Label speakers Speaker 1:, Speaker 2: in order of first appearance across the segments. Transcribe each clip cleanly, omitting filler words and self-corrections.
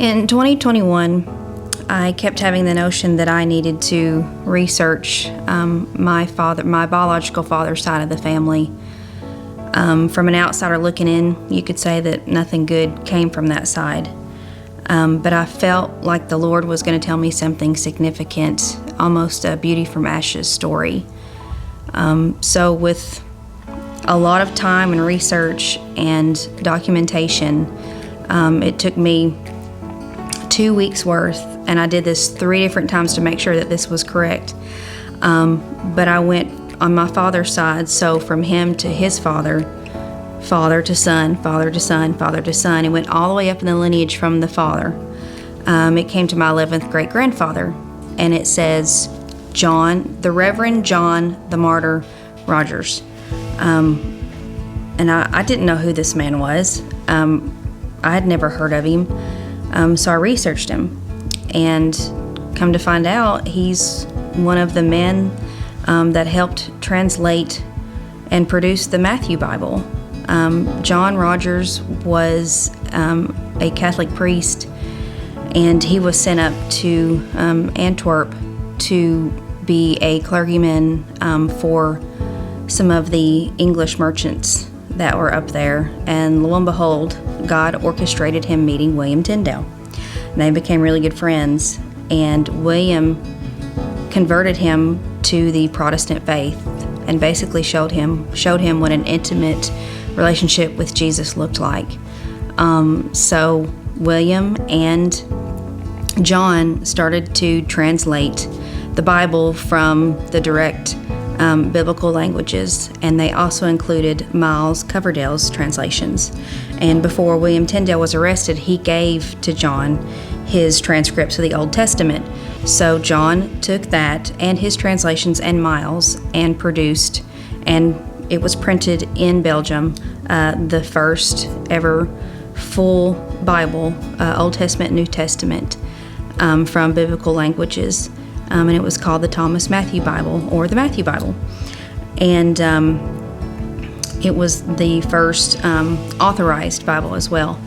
Speaker 1: In 2021, I kept having the notion that I needed to research my biological father's side of the family. From an outsider looking in, you could say that nothing good came from that side. But I felt like the Lord was going to tell me something significant, almost a beauty from ashes story. So with a lot of time and research and documentation, it took me 2 weeks worth, and I did this 3 different times to make sure that this was correct. But I went on my father's side, so from him to his father, father to son, father to son, father to son. It went all the way up in the lineage from the father. It came to my 11th great-grandfather, and it says John, the Reverend John the Martyr Rogers. And I didn't know who this man was. I had never heard of him. So I researched him, and come to find out, he's one of the men that helped translate and produce the Matthew Bible. John Rogers was a Catholic priest, and he was sent up to Antwerp to be a clergyman for some of the English merchants that were up there. And lo and behold, God orchestrated him meeting William Tyndale. And they became really good friends, and William converted him to the Protestant faith and basically showed him what an intimate relationship with Jesus looked like. So William and John started to translate the Bible from the direct biblical languages, and they also included Miles Coverdale's translations. And before William Tyndale was arrested, he gave to John his transcripts of the Old Testament. So John took that and his translations and Miles and produced, and it was printed in Belgium, the first ever full Bible, Old Testament, New Testament, from biblical languages. And it was called the Thomas Matthew Bible, or the Matthew Bible. And it was the first authorized Bible as well.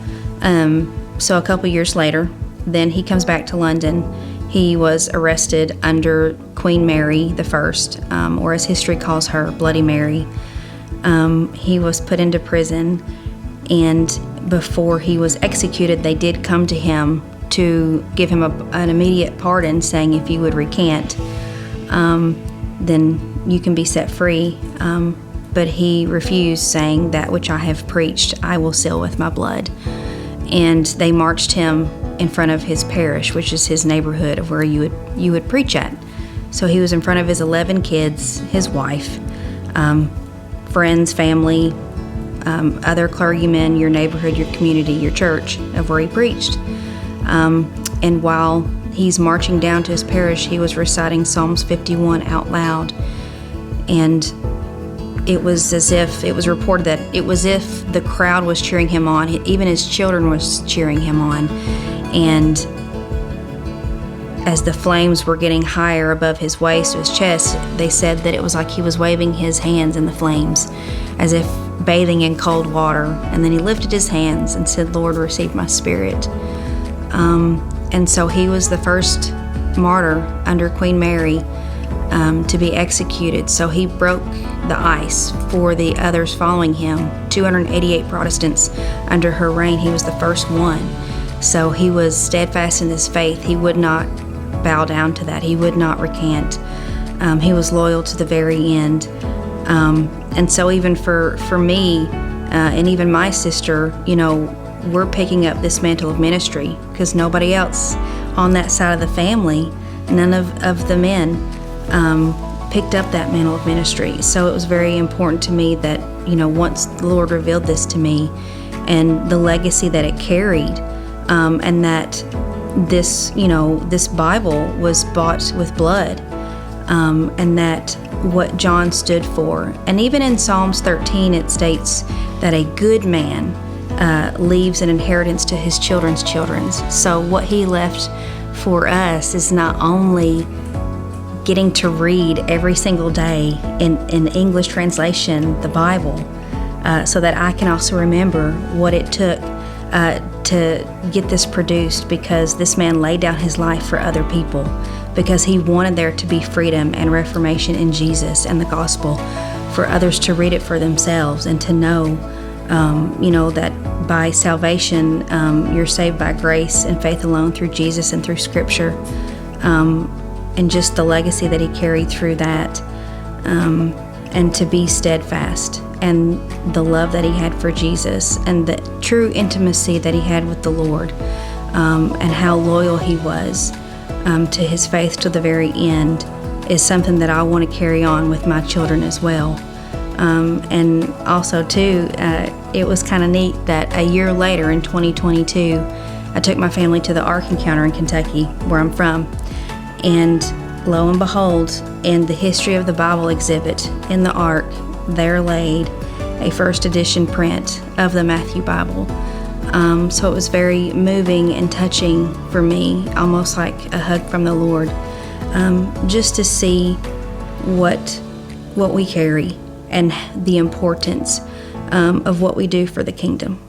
Speaker 1: So a couple years later, then he comes back to London. He was arrested under Queen Mary I, or as history calls her, Bloody Mary. He was put into prison, and before he was executed, they did come to him to give him an immediate pardon, saying if you would recant, then you can be set free. But he refused, saying, "That which I have preached, I will seal with my blood." And they marched him in front of his parish, which is his neighborhood of where you would preach at. So he was in front of his 11 kids, his wife, friends, family, other clergymen, your neighborhood, your community, your church, of where he preached. And while he's marching down to his parish, he was reciting Psalms 51 out loud. And it was as if, it was reported that it was if the crowd was cheering him on, even his children was cheering him on. And as the flames were getting higher above his waist to his chest, they said that it was like he was waving his hands in the flames, as if bathing in cold water. And then he lifted his hands and said, "Lord, receive my spirit." And so he was the first martyr under Queen Mary to be executed. So he broke the ice for the others following him. 288 Protestants under her reign. He was the first one. So he was steadfast in his faith. He would not bow down to that. He would not recant. He was loyal to the very end. And so even for me, and even my sister, we're picking up this mantle of ministry, because nobody else on that side of the family, none of the men picked up that mantle of ministry. So it was very important to me that, once the Lord revealed this to me, and the legacy that it carried, and that this Bible was bought with blood, and that what John stood for. And even in Psalms 13, it states that a good man leaves an inheritance to his children's children. So what he left for us is not only getting to read every single day in English translation the Bible, so that I can also remember what it took to get this produced, because this man laid down his life for other people, because he wanted there to be freedom and reformation in Jesus and the gospel, for others to read it for themselves and to know, that by salvation, you're saved by grace and faith alone through Jesus and through Scripture, and just the legacy that he carried through that, and to be steadfast, and the love that he had for Jesus, and the true intimacy that he had with the Lord, and how loyal he was to his faith to the very end, is something that I want to carry on with my children as well. And also too, it was kind of neat that a year later in 2022, I took my family to the Ark Encounter in Kentucky, where I'm from, and lo and behold, in the History of the Bible exhibit in the Ark, there laid a first edition print of the Matthew Bible. So it was very moving and touching for me, almost like a hug from the Lord, just to see what we carry and the importance of what we do for the kingdom.